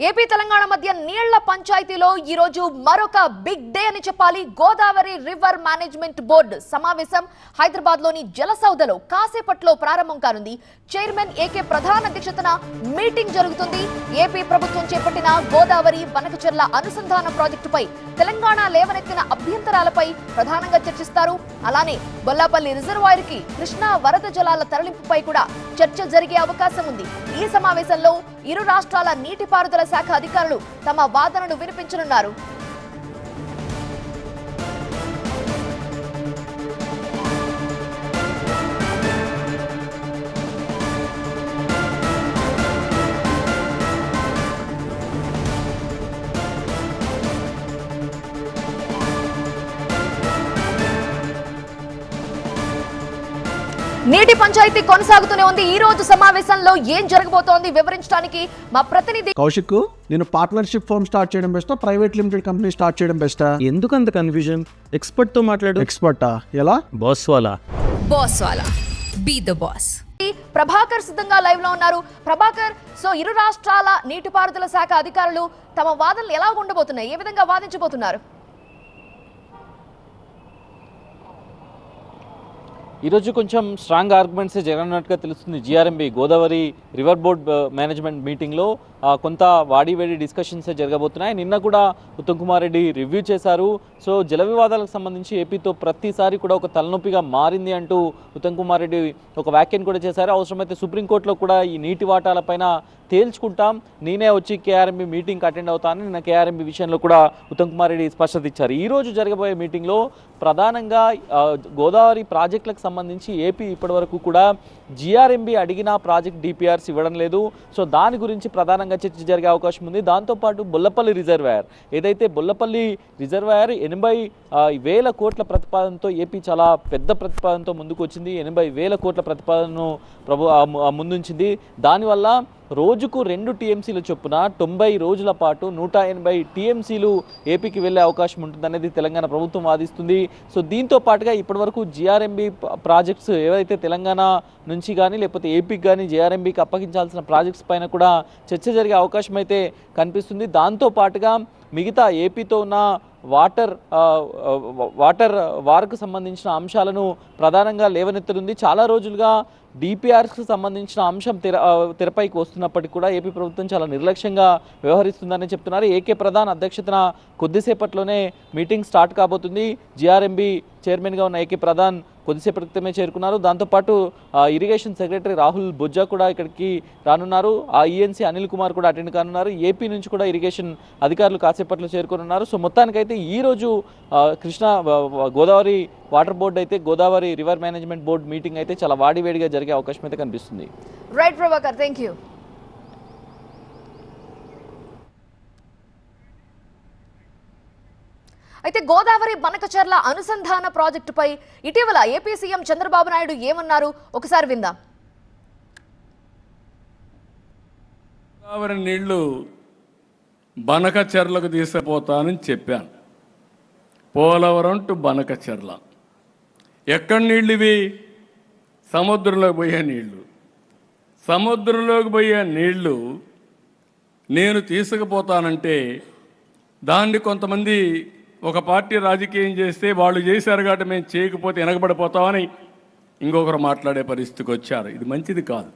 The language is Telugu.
ఏపీ తెలంగాణ మధ్య నీళ్ల పంచాయతీలో ఈ రోజు మరొక బిగ్ డే అని చెప్పాలి. గోదావరి రివర్ మేనేజ్మెంట్ బోర్డు సమావేశం హైదరాబాద్ లోని జలసౌధలో కాసేపట్లో ప్రారంభం కానుంది. చైర్మన్ ఏకే ప్రధాన అధ్యక్షతన మీటింగ్ జరుగుతుంది. ఏపీ ప్రభుత్వం చేపట్టిన గోదావరి బనకచెర్ల అనుసంధాన ప్రాజెక్టుపై తెలంగాణ లేవనెత్తిన అభ్యంతరాలపై ప్రధానంగా చర్చిస్తారు. అలానే బొల్లాపల్లి రిజర్వాయర్ కి కృష్ణా వరద జలాల తరలింపుపై కూడా చర్చ జరిగే అవకాశం ఉంది. ఈ సమావేశంలో ఇరు రాష్ట్రాల నీటిపారుదల శాఖ అధికారులు తమ వాదనను వినిపించనున్నారు. నీటి పంచాయతీ కొనసాగుతూనే ఉంది. ఈ రోజు సమావేశంలో ఏం జరగబోతోంది వివరించడానికి మా ప్రతినిధి కౌశిక్, నేను పార్ట్నర్షిప్ ఫర్మ్ స్టార్ట్ చేయడం బెస్టా, ప్రైవేట్ లిమిటెడ్ కంపెనీ స్టార్ట్ చేయడం బెస్టా? ఎందుకు అంత కన్ఫ్యూజన్? ఎక్స్పర్ట్ తో మాట్లాడు. ఎక్స్పర్టా? ఎలా? బాస్ వాలా బీ ద బాస్. ప్రభాకర్ సిద్ధంగా లైవ్ లో ఉన్నారు. ప్రభాకర్, సో ఇరు రాష్ట్రాల నీటిపారుదల శాఖ అధికారులు తమ వాదనలు ఎలా ఉండబోతున్నాయి, ఏ విధంగా వాదించబోతున్నారు? ఈరోజు కొంచెం స్ట్రాంగ్ ఆర్గ్యుమెంట్స్ జరగనున్నట్టుగా తెలుస్తుంది. GRMB Godavari river board management మీటింగ్లో కొంత వాడివేడి డిస్కషన్స్ జరగబోతున్నాయి. నిన్న కూడా ఉత్తమ్ కుమార్ రెడ్డి రివ్యూ చేశారు. సో జల వివాదాలకు సంబంధించి ఏపీతో ప్రతిసారి కూడా ఒక తలనొప్పిగా మారింది అంటూ ఉత్తమ్ కుమార్ రెడ్డి ఒక వ్యాఖ్యను కూడా చేశారు. అవసరమైతే సుప్రీంకోర్టులో కూడా ఈ నీటి వాటాలపైన తేల్చుకుంటాం, నేనే వచ్చి కేఆర్ఎంబి మీటింగ్కి అటెండ్ అవుతానని నిన్న కేఆర్ఎంబి విషయంలో కూడా ఉత్తమ్ కుమార్ రెడ్డి స్పష్టత ఇచ్చారు. ఈ రోజు జరగబోయే మీటింగ్లో ప్రధానంగా గోదావరి ప్రాజెక్టులకు సంబంధించి ఏపీ ఇప్పటివరకు కూడా జిఆర్ఎంబి అడిగిన ప్రాజెక్ట్ డిపిఆర్స్ ఇవ్వడం లేదు. సో దాని గురించి ప్రధానంగా చర్చ జరిగే అవకాశం ఉంది. దాంతోపాటు బొల్లపల్లి రిజర్వాయర్, ఏదైతే బొల్లపల్లి రిజర్వాయర్ 80,000 కోట్ల ప్రతిపాదనతో ఏపీ చాలా పెద్ద ప్రతిపాదనతో ముందుకు వచ్చింది. 80,000 కోట్ల ప్రతిపాదనను ముందుంచింది. దానివల్ల రోజుకు 2 టీఎంసీల చొప్పున 90 రోజుల పాటు 180 టీఎంసీలు ఏపీకి వెళ్లే అవకాశం ఉంటుందనేది తెలంగాణ ప్రభుత్వం వాదిస్తుంది. సో దీంతో పాటుగా ఇప్పటివరకు జిఆర్ఎంబి ప్రాజెక్ట్స్ ఏవైతే తెలంగాణ నుంచి కానీ లేకపోతే ఏపీకి కానీ జిఆర్ఎంబికి అప్పగించాల్సిన ప్రాజెక్ట్స్ పైన కూడా చర్చ జరిగే అవకాశం అయితే కనిపిస్తుంది. దాంతో పాటుగా మిగతా ఏపీతో ఉన్న వాటర్ వార్కు సంబంధించిన అంశాలను ప్రధానంగా లేవనెత్తనుంది. చాలా రోజులుగా డిపిఆర్స్కి సంబంధించిన అంశం తెరపైకి వస్తున్నప్పటికీ కూడా ఏపీ ప్రభుత్వం చాలా నిర్లక్ష్యంగా వ్యవహరిస్తుందని చెప్తున్నారు. ఏకే ప్రధాన్ అధ్యక్షతన కొద్దిసేపట్లోనే మీటింగ్ స్టార్ట్ కాబోతుంది. జిఆర్ఎంబి చైర్మన్గా ఉన్న ఏకే ప్రధాన్ కొద్దిసేపటి క్రితమే చేరుకున్నారు. దాంతోపాటు ఇరిగేషన్ సెక్రటరీ రాహుల్ బొజ్జా కూడా ఇక్కడికి రానున్నారు. ఈఎన్సీ అనిల్ కుమార్ కూడా అటెండ్ కానున్నారు. ఏపీ నుంచి కూడా ఇరిగేషన్ అధికారులు కాసేపట్లో చేరుకున్నారు. సో మొత్తానికైతే ఈరోజు గోదావరి వాటర్ బోర్డు అయితే Godavari river management board meeting అయితే చాలా వాడివేడిగా జరిగే అవకాశం అయితే కనిపిస్తుంది. Right Prabhakar, thank you. అయితే గోదావరి బనకచెర్ల అనుసంధాన ప్రాజెక్టుపై ఇటీవల ఏపీ సీఎం చంద్రబాబు నాయుడు ఏమన్నారు ఒకసారి విందాం. గోదావరి నీళ్లు బనకచెర్లకు తీసుకుపోతానని చెప్పాను. పోలవరం టు బనకచెర్ల. ఎక్కడి నీళ్ళు ఇవి? సముద్రంలోకి పోయే నీళ్లు. సముద్రంలోకి పోయే నీళ్లు నేను తీసుకుపోతానంటే దాన్ని కొంతమంది ఒక పార్టీ రాజకీయం చేస్తే వాళ్ళు చేశారు కాబట్టి మేము చేయకపోతే వెనకబడిపోతామని ఇంకొకరు మాట్లాడే పరిస్థితికి వచ్చారు. ఇది మంచిది కాదు.